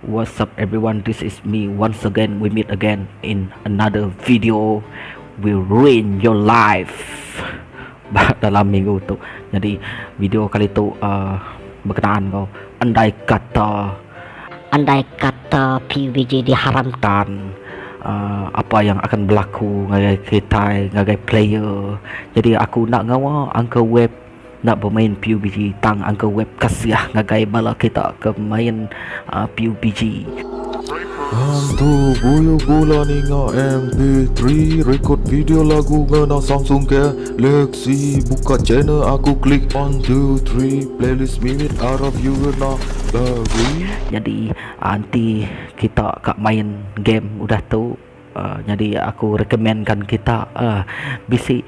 What's up everyone, this is me once again. We meet again in another video. Will ruin your life dalam minggu tu. Jadi video kali tu berkenaan kau andai kata PUBG diharamkan, apa yang akan berlaku ngagai kita, ngagai player. Jadi aku nak ngawa angka web nak bermain PUBG, tang angka web kasiah ngagai bala kita ke main PUBG. Hantu buyu gula ninga MP3 record video lagu ngana Samsung Galaxy. Buka channel aku klik 1, 2, 3 playlist minit Arab you na lagu. Jadi nanti kita kak main game udah tu. Jadi aku rekomenkan kita bisi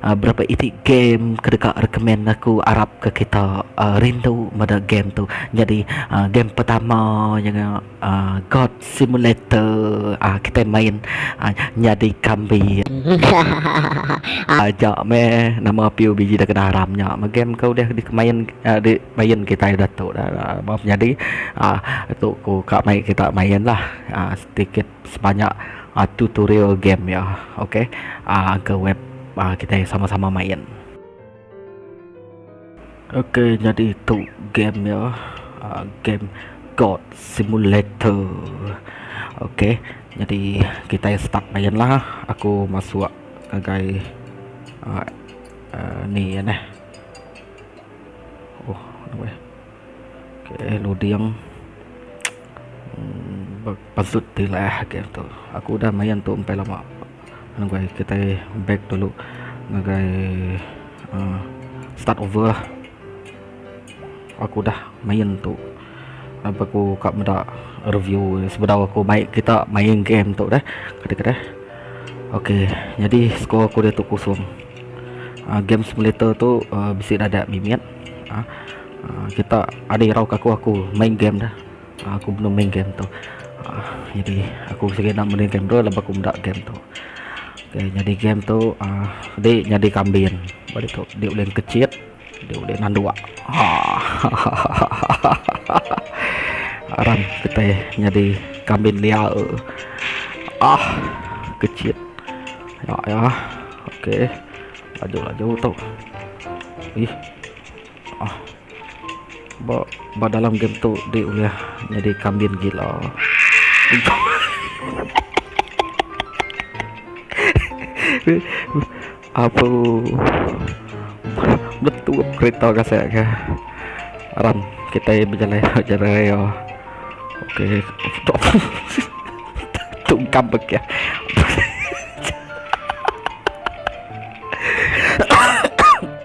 berapa itik game kedekat rekomen aku Arab ke kita rindu pada game tu. Jadi game pertama yang God Simulator, kita main jadi kambing. Ajak meh nama PUBG dah kena haramnya. Game kau dah dimain kita dah tu dah. Jadi tu ku kak main, kita main lah sedikit sebanyak tutorial game ya. Okey, ke web kita sama-sama main. Okey, jadi itu game ya, game God Simulator. Okey, jadi kita start main lah. Aku masuk kagai ni ya. Oh, okey, loading. Pasut lah game tu. Aku dah main tu sampai lama. Guys, kita back dulu guys, start over lah. Aku dah main tu, aku kat meda review sebenarnya aku kita main game tu dah kadang-kadang. Okey, jadi skor aku dia tu 0. Game simulator tu bisa ada mimiat. Kita ada rau aku main game dah. Aku belum main game tu. Jadi aku sikit nak main game tu lepas aku meda game tu. Okay, jadi game tu dia jadi kambing. Balik tu dia boleh kecil, dia boleh nandua. Aram kita jadi kambing liar. Kecil. Ya. Okey. Laju tu. Dalam game tu dia boleh jadi kambing gila. Apa betul kereta kasih ke Aram kita berjalan ya. Okey, tungkam bekia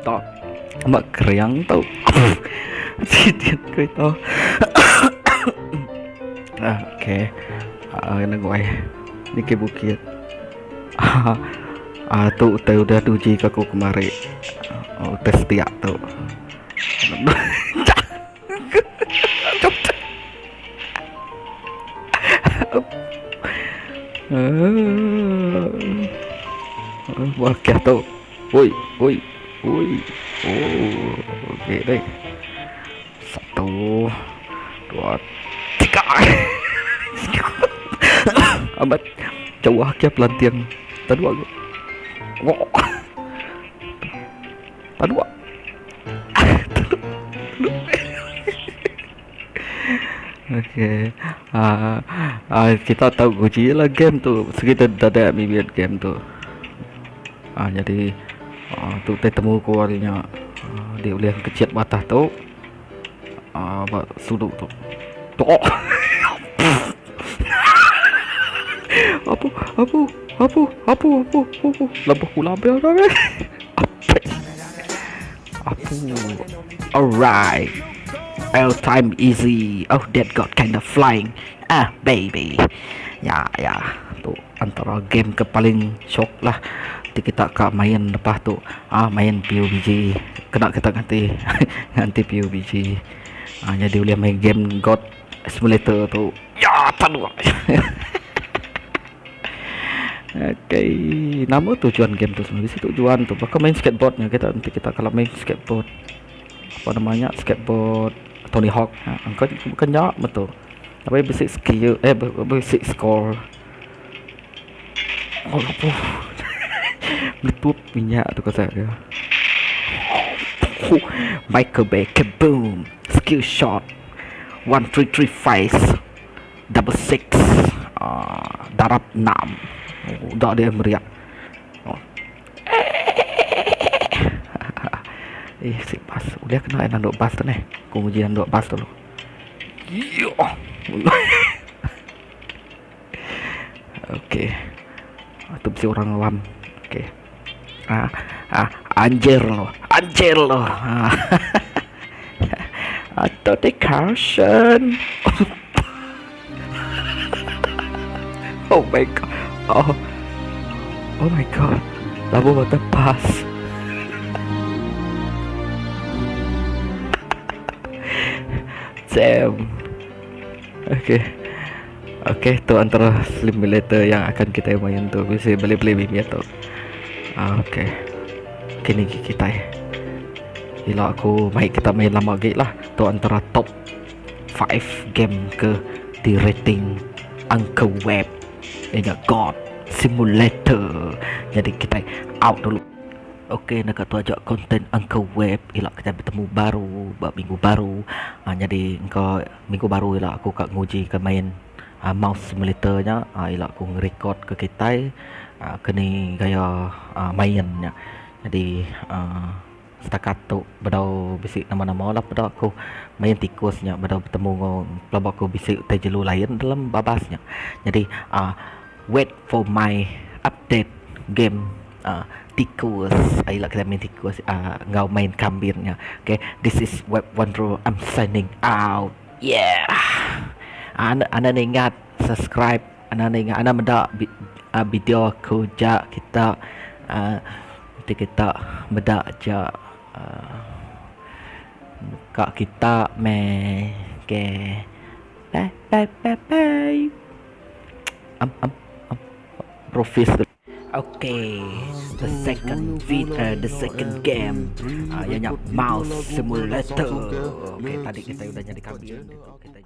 tak mak keriang tau sidian kereta. Okey, kena gue ni ke bukit. Tu udah uji ke aku kemari. Tes tiak tu. Wah, kia tu. Woi. Oh, okey deh. 1, 2, 3. Amat jauh kia pelantian. Tadua. Tadua. Okey. Kita tahu uji lah game tu. Sekitar ada mimiat game tu. Jadi tu temu kualinya dia boleh kecil batas tu. Sudut tu. Apa lampu lampu dah. Alright, all time easy. Oh, that got kind of flying. Baby. Ya tu antara game ke paling shock lah. Kita kak main lepas tu main PUBG kena kita ganti PUBG. Jadi boleh main game God Simulator tu. Ya, tadu. Okay, nama tujuan game tu sebenarnya tujuan tu bakal main skateboardnya kita nanti kita kalau main skateboard apa namanya skateboard Tony Hawk. Engkau bukan jawab betul. Tapi basic skill basic score. Oh, meletup minyak tu kata dia. Michael Bay, kaboom, skill shot, 1335, double six, darab 6. Dah dia meriak. Si bas, udah kena nanduk bas tu nih. Aku uji nanduk bas dulu. Yo. Oke. Itu mesti orang lam. Oke. Anjir loh. Atau decoration. Oh my god. Oh my god. Labu mata pas. Damn. Oke, tu antara simulator yang akan kita main tu. Bisa boleh mimpi tu. Oke. Kini kita. Gila aku kita main lama gila lah. Tu antara top 5 game ke di rating angka web. Ini God Simulator. Jadi kita out dulu. Oke, nak tu ajak konten angka web. Ialah kita bertemu baru, minggu baru. Jadi engkau minggu baru ialah aku kat nguji ke main mouse simulatornya. Ialah aku nge-record ke kita. Kini gaya mainnya. Jadi setakat tu badau bisik nama-nama lah pada aku main tikusnya. Badau bertemu dengan kelompok aku bisik terjelu lain dalam babasnya. Jadi wait for my update game tikus. Ialah kita main tikus, ngau main kambirnya. Okay, this is Web Wonder. I'm signing out. Yeah. Anda ingat subscribe. Anda ingat anda mendak video aku jak kita nanti kita mendak jak kak kita ke bye. Profis. Okay, the second game, yang mouse simulator. Okay, tadi kita udah jadi kambing. Kita